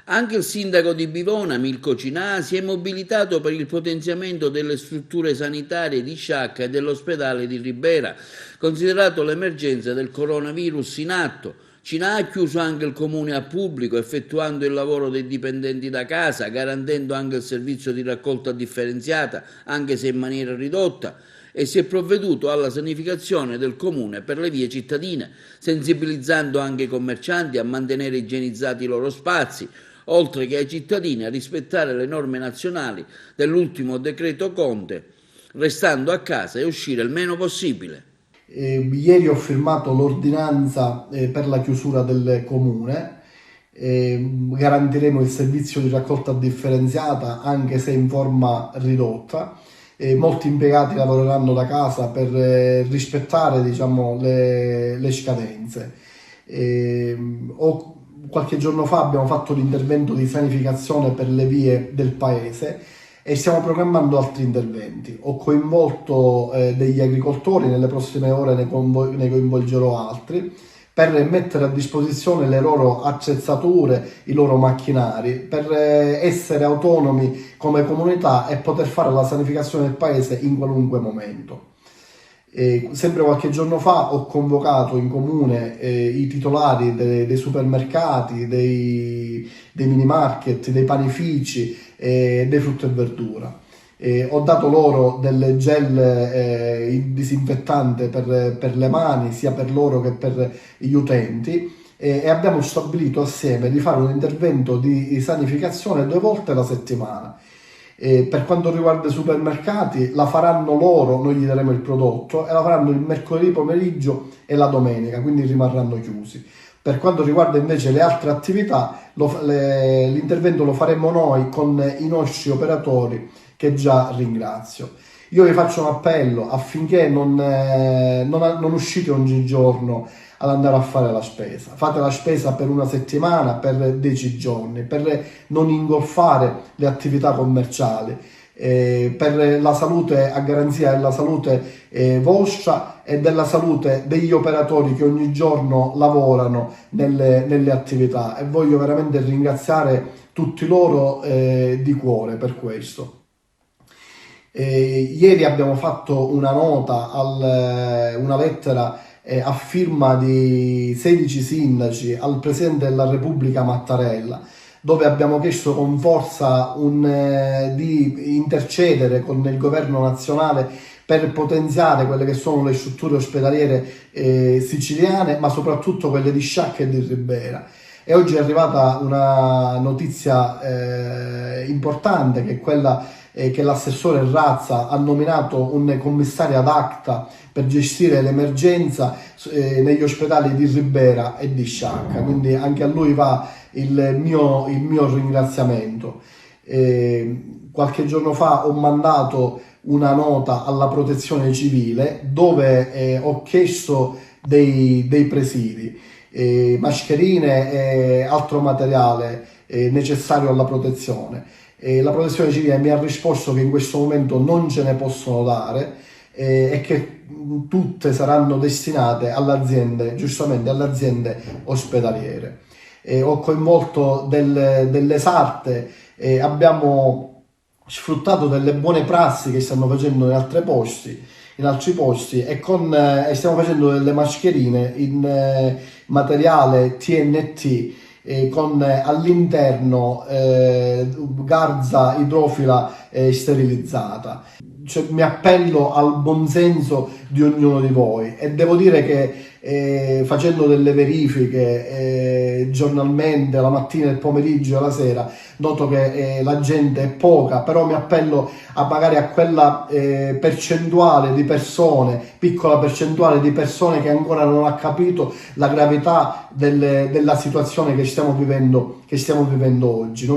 Anche il sindaco di Bivona, Milko Cinà, si è mobilitato per il potenziamento delle strutture sanitarie di Sciacca e dell'ospedale di Ribera, considerato l'emergenza del coronavirus in atto. Cinà ha chiuso anche il comune al pubblico, effettuando il lavoro dei dipendenti da casa, garantendo anche il servizio di raccolta differenziata, anche se in maniera ridotta, e si è provveduto alla sanificazione del comune per le vie cittadine, sensibilizzando anche i commercianti a mantenere igienizzati i loro spazi, oltre che ai cittadini a rispettare le norme nazionali dell'ultimo decreto Conte, restando a casa e uscire il meno possibile. Ieri ho firmato l'ordinanza per la chiusura del comune. Garantiremo il servizio di raccolta differenziata anche se in forma ridotta. Molti impiegati lavoreranno da casa per rispettare, diciamo, le scadenze. Qualche giorno fa abbiamo fatto l'intervento di sanificazione per le vie del paese e stiamo programmando altri interventi. Ho coinvolto degli agricoltori, nelle prossime ore ne coinvolgerò altri, per mettere a disposizione le loro attrezzature, i loro macchinari, per essere autonomi come comunità e poter fare la sanificazione del paese in qualunque momento. Sempre qualche giorno fa ho convocato in comune i titolari dei supermercati, dei mini market, dei panifici, dei frutta e verdura. Ho dato loro del gel disinfettante per le mani, sia per loro che per gli utenti, e abbiamo stabilito assieme di fare un intervento di sanificazione 2 volte alla settimana. Per quanto riguarda i supermercati, la faranno loro, noi gli daremo il prodotto, e la faranno il mercoledì pomeriggio e la domenica, quindi rimarranno chiusi. Per quanto riguarda invece le altre attività, l'intervento lo faremo noi con i nostri operatori, che già ringrazio. Io vi faccio un appello affinché non uscite ogni giorno ad andare a fare la spesa. Fate la spesa per una settimana, per 10 giorni, per non ingolfare le attività commerciali, per la salute, a garanzia della salute vostra e della salute degli operatori che ogni giorno lavorano nelle attività, e voglio veramente ringraziare tutti loro di cuore per questo. Ieri abbiamo fatto una nota, una lettera a firma di 16 sindaci al Presidente della Repubblica Mattarella, dove abbiamo chiesto con forza di intercedere con il governo nazionale per potenziare quelle che sono le strutture ospedaliere siciliane, ma soprattutto quelle di Sciacca e di Ribera. E oggi è arrivata una notizia importante, che è quella che l'assessore Razza ha nominato un commissario ad acta per gestire l'emergenza negli ospedali di Ribera e di Sciacca, quindi anche a lui va il mio ringraziamento. Qualche giorno fa ho mandato una nota alla protezione civile dove ho chiesto dei presidi, mascherine e altro materiale necessario alla protezione. La protezione civile mi ha risposto che in questo momento non ce ne possono dare e che tutte saranno destinate alle aziende, giustamente alle aziende ospedaliere. Ho coinvolto delle sarte, abbiamo sfruttato delle buone prassi che stanno facendo in altri posti e stiamo facendo delle mascherine in materiale TNT con all'interno garza idrofila sterilizzata. Cioè, mi appello al buonsenso di ognuno di voi, e devo dire che facendo delle verifiche giornalmente, la mattina, il pomeriggio e la sera, noto che la gente è poca, però mi appello magari a quella percentuale di persone, piccola percentuale di persone che ancora non ha capito la gravità della situazione che stiamo vivendo oggi.